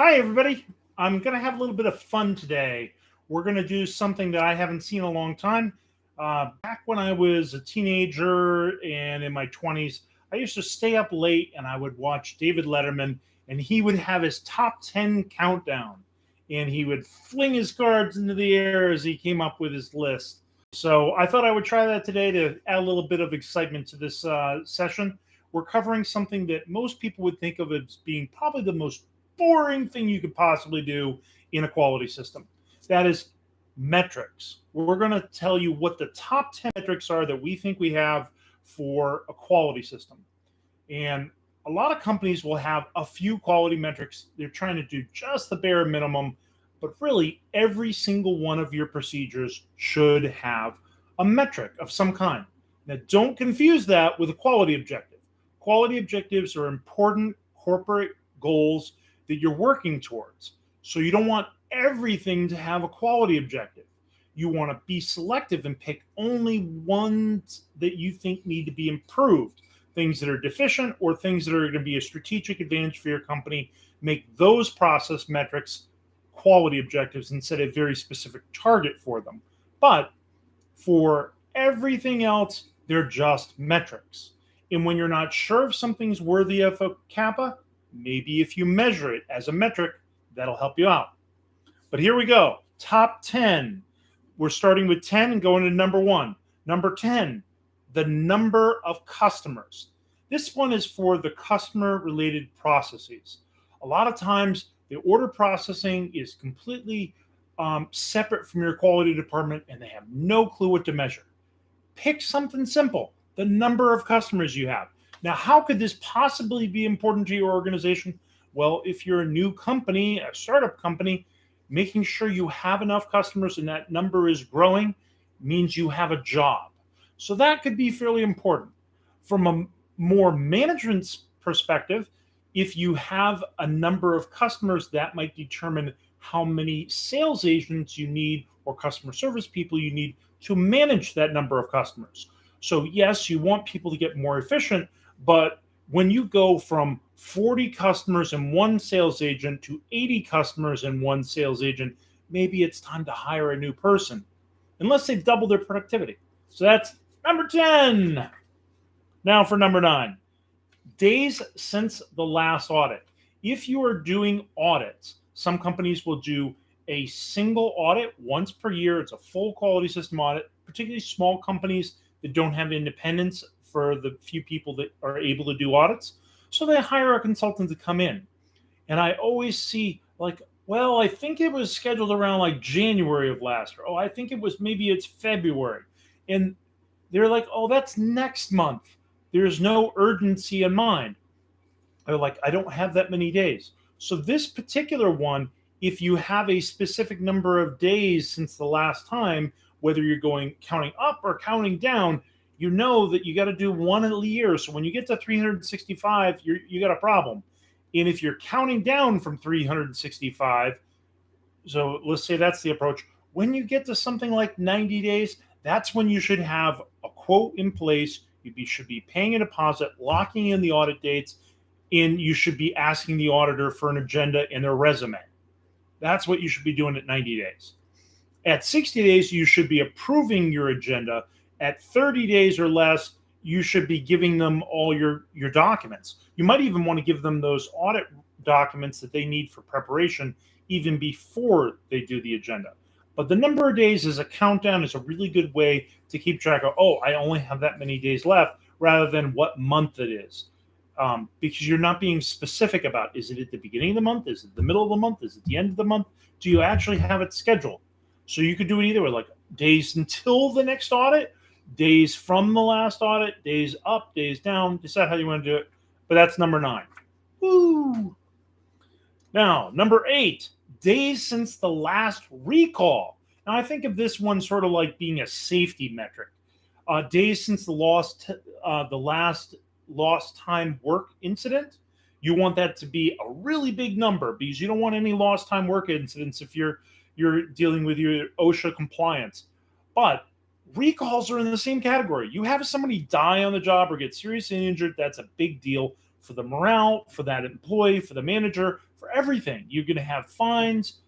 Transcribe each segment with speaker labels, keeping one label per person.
Speaker 1: Hi, everybody. I'm going to have a little bit of fun today. We're going to do something that I haven't seen in a long time. Back when I was a teenager and in my 20s, I used to stay up late and I would watch David Letterman, and he would have his top 10 countdown. And he would fling his cards into the air as he came up with his list. So I thought I would try that today to add a little bit of excitement to this session. We're covering something that most people would think of as being probably the most boring thing you could possibly do in a quality system. That is metrics. We're going to tell you what the top 10 metrics are that we think we have for a quality system. And a lot of companies will have a few quality metrics. They're trying to do just the bare minimum, but really every single one of your procedures should have a metric of some kind. Now, don't confuse that with a quality objective. Quality objectives are important corporate goals that you're working towards. So you don't want everything to have a quality objective. You want to be selective and pick only ones that you think need to be improved, things that are deficient or things that are going to be a strategic advantage for your company. Make those process metrics quality objectives and set a very specific target for them. But for everything else, they're just metrics. And when you're not sure if something's worthy of a CAPA, maybe if you measure it as a metric, that'll help you out. But here we go. Top 10. We're starting with 10 and going to number 1. Number 10, the number of customers. This one is for the customer-related processes. A lot of times, the order processing is completely separate from your quality department, and they have no clue what to measure. Pick something simple, the number of customers you have. Now, how could this possibly be important to your organization? Well, if you're a new company, a startup company, making sure you have enough customers and that number is growing means you have a job. So that could be fairly important. From a more management perspective, if you have a number of customers, that might determine how many sales agents you need or customer service people you need to manage that number of customers. So yes, you want people to get more efficient, but when you go from 40 customers and one sales agent to 80 customers and one sales agent, maybe it's time to hire a new person, unless they've doubled their productivity. So that's number 10. Now for number 9, days since the last audit. If you are doing audits, some companies will do a single audit once per year. It's a full quality system audit, particularly small companies that don't have independence for the few people that are able to do audits. So they hire a consultant to come in. And I always see well, I think it was scheduled around January of last year. Oh, I think maybe it's February. And they're like, oh, that's next month. There's no urgency in mind. They're like, I don't have that many days. So this particular one, if you have a specific number of days since the last time, whether you're counting up or counting down, you know that you got to do one a year. So when you get to 365, you got a problem. And if you're counting down from 365, so let's say that's the approach, when you get to something like 90 days, that's when you should have a quote in place. You should be paying a deposit, locking in the audit dates, and you should be asking the auditor for an agenda and their resume. That's what you should be doing at 90 days. At 60 days, you should be approving your agenda. At 30 days or less, you should be giving them all your documents. You might even want to give them those audit documents that they need for preparation even before they do the agenda. But the number of days as a countdown is a really good way to keep track of, oh, I only have that many days left, rather than what month it is. Because you're not being specific about, is it at the beginning of the month? Is it the middle of the month? Is it the end of the month? Do you actually have it scheduled? So you could do it either way, days until the next audit, days from the last audit, days up, days down. Decide how you want to do it. But that's number 9. Woo! Now, number 8, days since the last recall. Now, I think of this one sort of like being a safety metric. Days since the last lost time work incident. You want that to be a really big number because you don't want any lost time work incidents if you're dealing with your OSHA compliance. But recalls are in the same category. You have somebody die on the job or get seriously injured, that's a big deal for the morale, for that employee, for the manager, for for everything. You're going to have fines,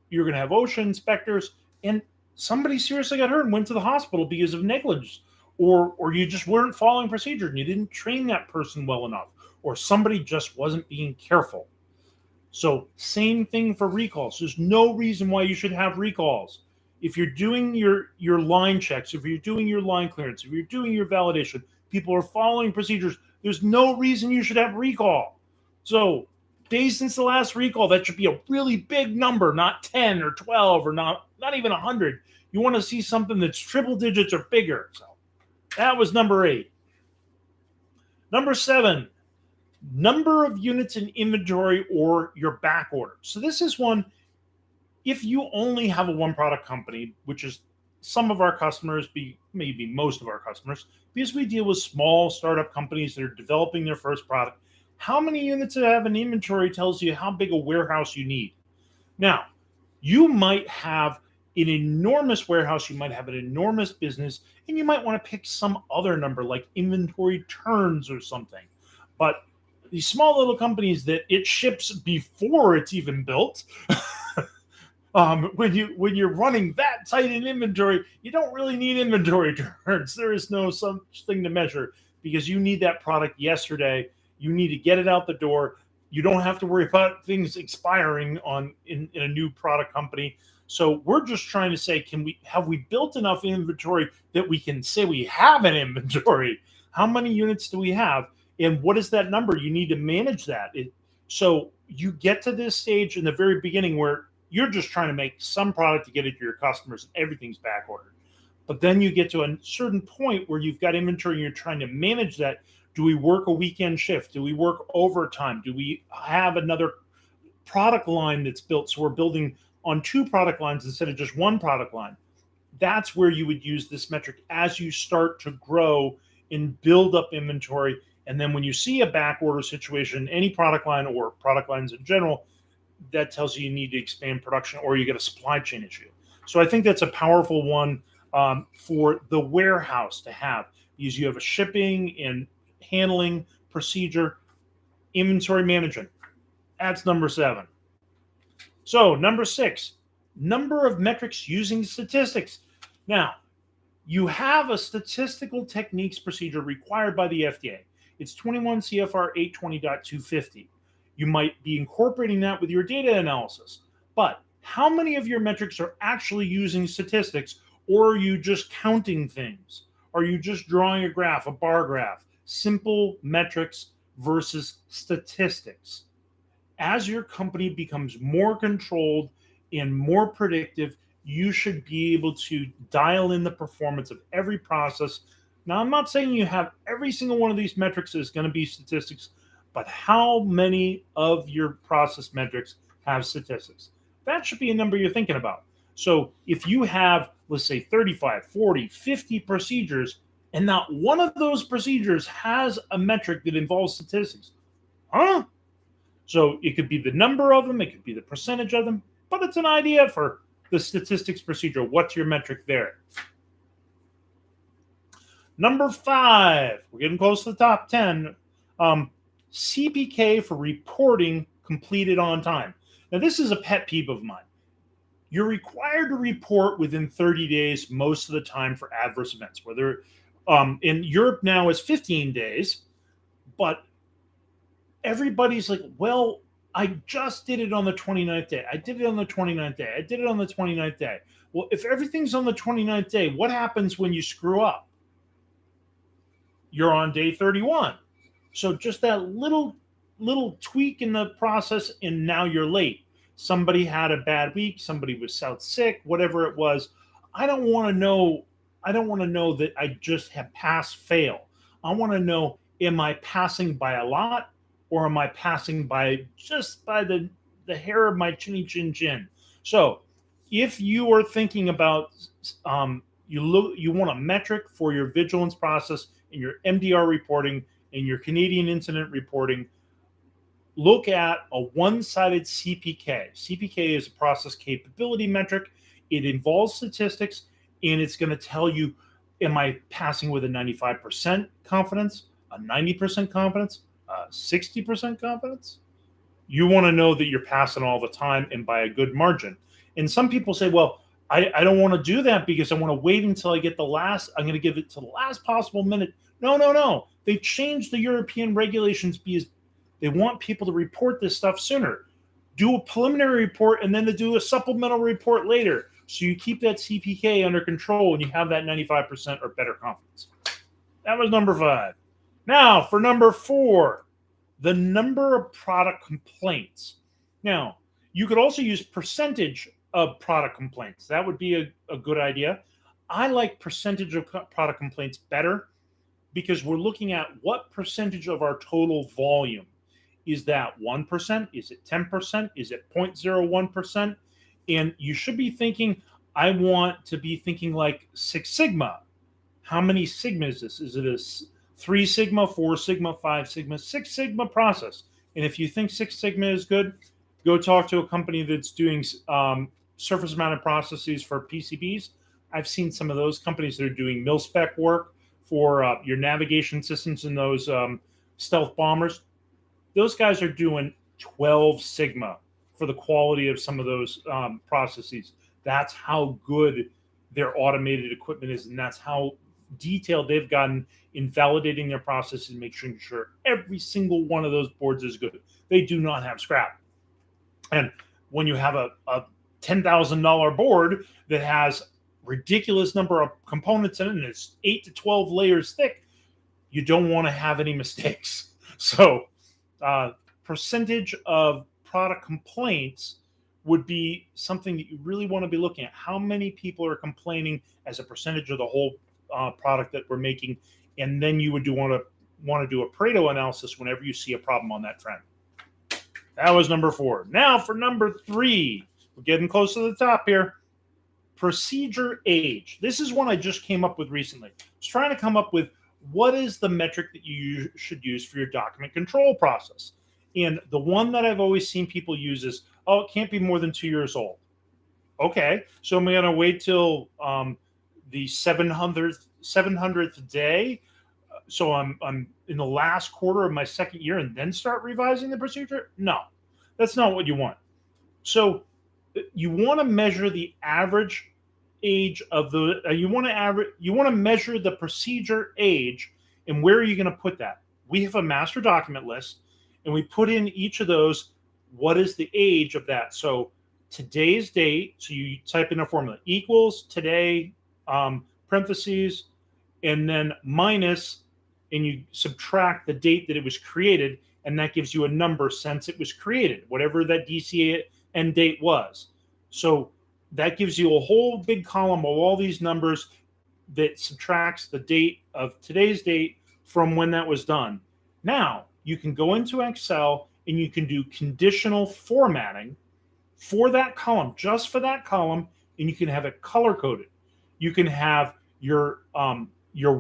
Speaker 1: you're going to have OSHA inspectors, and somebody seriously got hurt and went to the hospital because of negligence, or you just weren't following procedure and you didn't train that person well enough, or somebody just wasn't being careful. So same thing for recalls. There's no reason why you should have recalls. If you're doing your line checks, if you're doing your line clearance, if you're doing your validation, people are following procedures, there's no reason you should have recall. So days since the last recall, that should be a really big number, not 10 or 12 or not even 100. You want to see something that's triple digits or bigger. So that was number 8. Number 7, number of units in inventory or your back order. So this is one, if you only have a one product company, which is some of our customers, maybe most of our customers, because we deal with small startup companies that are developing their first product, how many units you have in inventory tells you how big a warehouse you need. Now, you might have an enormous warehouse, you might have an enormous business, and you might want to pick some other number like inventory turns or something. But these small little companies that it ships before it's even built, when you're running that tight in inventory, you don't really need inventory turns. There is no such thing to measure because you need that product yesterday. You need to get it out the door. You don't have to worry about things expiring in a new product company. So we're just trying to say, have we built enough inventory that we can say we have an inventory? How many units do we have? And what is that number? You need to manage that. So you get to this stage in the very beginning where you're just trying to make some product to get it to your customers. Everything's back ordered. But then you get to a certain point where you've got inventory and you're trying to manage that. Do we work a weekend shift? Do we work overtime? Do we have another product line that's built? So we're building on 2 product lines instead of just 1 product line. That's where you would use this metric as you start to grow and build up inventory. And then when you see a back order situation, any product line or product lines in general, that tells you need to expand production or you get a supply chain issue. So I think that's a powerful one for the warehouse to have, because you have a shipping and handling procedure, inventory management. That's number 7. So number 6, number of metrics using statistics. Now, you have a statistical techniques procedure required by the FDA. It's 21 CFR 820.250. You might be incorporating that with your data analysis. But how many of your metrics are actually using statistics, or are you just counting things? Are you just drawing a graph, a bar graph? Simple metrics versus statistics. As your company becomes more controlled and more predictive, you should be able to dial in the performance of every process. Now, I'm not saying you have every single one of these metrics is going to be statistics, but how many of your process metrics have statistics? That should be a number you're thinking about. So if you have, let's say, 35, 40, 50 procedures, and not one of those procedures has a metric that involves statistics, huh? So it could be the number of them, it could be the percentage of them, but it's an idea for the statistics procedure. What's your metric there? Number 5, we're getting close to the top 10. CPK for reporting completed on time. Now, this is a pet peeve of mine. You're required to report within 30 days most of the time for adverse events, whether in Europe now is 15 days, but everybody's like, well, I just did it on the 29th day. I did it on the 29th day. I did it on the 29th day. Well, if everything's on the 29th day, what happens when you screw up? You're on day 31. So just that little tweak in the process, and now you're late. Somebody had a bad week. Somebody was out sick, whatever it was. I don't want to know that I just have pass fail. I want to know, am I passing by a lot, or am I passing by just by the hair of my chinny chin chin? So if you are thinking about you want a metric for your vigilance process and your MDR reporting and your Canadian incident reporting, look at a one-sided CPK. CPK is a process capability metric. It involves statistics, and it's going to tell you, am I passing with a 95% confidence, a 90% confidence, 60% confidence? You want to know that you're passing all the time and by a good margin. And some people say, well, I don't want to do that because I want to wait until I get I'm going to give it to the last possible minute. No, no, no. They changed the European regulations because they want people to report this stuff sooner. Do a preliminary report and then to do a supplemental report later. So you keep that CPK under control and you have that 95% or better confidence. That was number 5. Now for number 4, the number of product complaints. Now, you could also use percentage of product complaints. That would be a good idea. I like percentage of product complaints better because we're looking at what percentage of our total volume. Is that 1%? Is it 10%? Is it 0.01%? And you should be thinking, I want to be thinking like Six Sigma. How many Sigma is this? Is it a 3 Sigma, 4 Sigma, 5 Sigma, 6 Sigma process? And if you think 6 Sigma is good, go talk to a company that's doing surface mounted processes for PCBs. I've seen some of those companies that are doing mil-spec work for your navigation systems in those stealth bombers. Those guys are doing 12 Sigma for the quality of some of those processes. That's how good their automated equipment is, and that's how detailed they've gotten in validating their process and making sure every single one of those boards is good. They do not have scrap. And when you have a $10,000 board that has ridiculous number of components in it and it's 8 to 12 layers thick, you don't want to have any mistakes. So percentage of product complaints would be something that you really want to be looking at. How many people are complaining as a percentage of the whole product that we're making, and then you would want to do a Pareto analysis whenever you see a problem on that trend. That was number 4. Now for number 3, we're getting close to the top here. Procedure age. This is one I just came up with recently. I was trying to come up with what is the metric that you should use for your document control process. And the one that I've always seen people use is, oh, it can't be more than 2 years old. Okay, so I'm going to wait till the 700th day. So I'm in the last quarter of my second year and then start revising the procedure? No, that's not what you want. So you want to measure the average age of the you want to measure the procedure age, and where are you going to put that? We have a master document list, and we put in each of those what is the age of that. So today's date, so you type in a formula equals today, parentheses, and then minus, and you subtract the date that it was created, and that gives you a number since it was created, whatever that DCA end date was. So that gives you a whole big column of all these numbers that subtracts the date of today's date from when that was done. Now, you can go into Excel and you can do conditional formatting for that column, just for that column, and you can have it color-coded. You can have your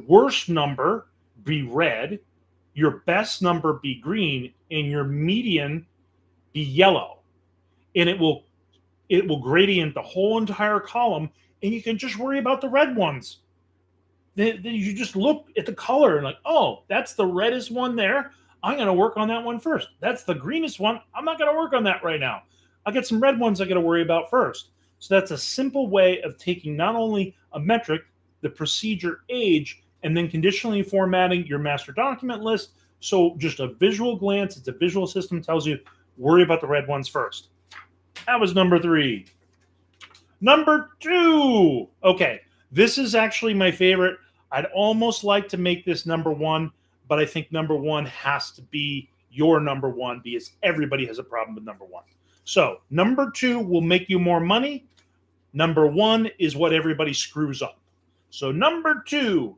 Speaker 1: worst number be red, your best number be green, and your median be yellow. And it will gradient the whole entire column, and you can just worry about the red ones. Then you just look at the color and like, oh, that's the reddest one there. I'm going to work on that one first. That's the greenest one. I'm not going to work on that right now. I'll get some red ones I got to worry about first. So that's a simple way of taking not only a metric, the procedure age, and then conditionally formatting your master document list. So just a visual glance, it's a visual system, tells you worry about the red ones first. That was number 3. Number 2. Okay, this is actually my favorite. I'd almost like to make this number 1, but I think number 1 has to be your number 1 because everybody has a problem with number 1. So number 2 will make you more money. Number 1 is what everybody screws up. So number 2,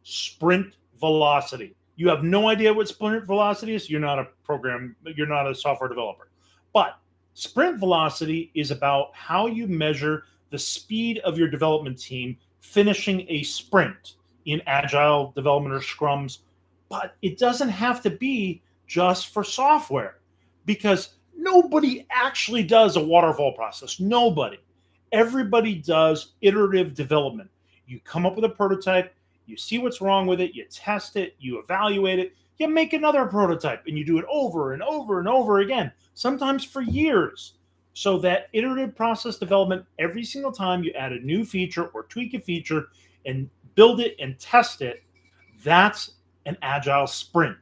Speaker 1: sprint velocity. You have no idea what sprint velocity is. You're not a software developer. But sprint velocity is about how you measure the speed of your development team finishing a sprint in agile development or scrums. But it doesn't have to be just for software, because nobody actually does a waterfall process. Nobody. Everybody does iterative development. You come up with a prototype, you see what's wrong with it, you test it, you evaluate it, You make another prototype and you do it over and over and over again, sometimes for years. So that iterative process development, every single time you add a new feature or tweak a feature and build it and test it, that's an agile sprint.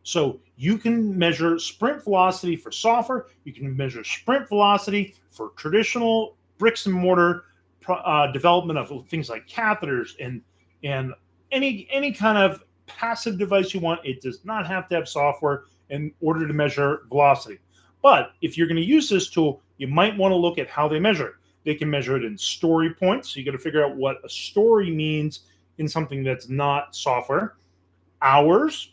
Speaker 1: So you can measure sprint velocity for software. You can measure sprint velocity for traditional bricks and mortar development of things like catheters and any kind of passive device you want. It does not have to have software in order to measure velocity. But if you're going to use this tool, you might want to look at how they measure it. They can measure it in story points. So you got to figure out what a story means in something that's not software. Hours.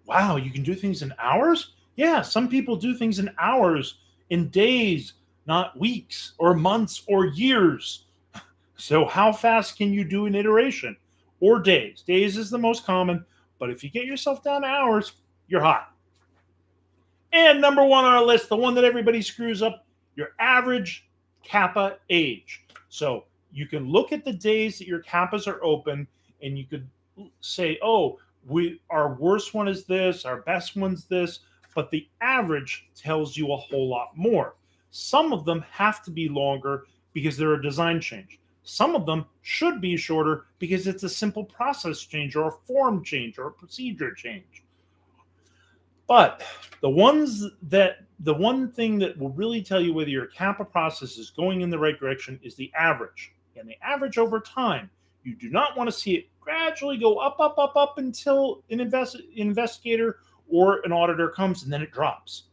Speaker 1: Wow, you can do things in hours? Yeah, some people do things in hours, in days, not weeks or months or years. So how fast can you do an iteration? Or days? Days is the most common, but if you get yourself down to hours, you're hot. And number one on our list, the one that everybody screws up, your average CAPA age. So you can look at the days that your CAPAs are open, and you could say, oh, our worst one is this, our best one's this, but the average tells you a whole lot more. Some of them have to be longer because they're a design change. Some of them should be shorter because it's a simple process change or a form change or a procedure change. But the one thing that will really tell you whether your CAPA process is going in the right direction is the average. And the average over time, you do not want to see it gradually go up until an investigator or an auditor comes and then it drops.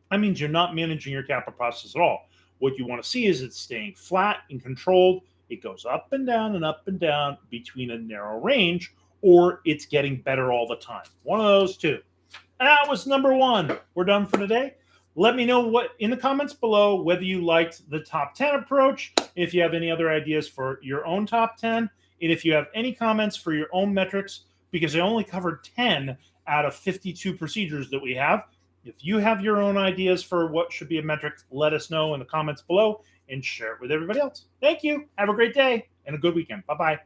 Speaker 1: That means you're not managing your CAPA process at all. What you want to see is it's staying flat and controlled. It goes up and down between a narrow range, or it's getting better all the time. One of those two. That was number one. We're done for today. Let me know what in the comments below whether you liked the top 10 approach, if you have any other ideas for your own top 10, and if you have any comments for your own metrics, because I only covered 10 out of 52 procedures that we have. If you have your own ideas for what should be a metric, let us know in the comments below and share it with everybody else. Thank you. Have a great day and a good weekend. Bye-bye.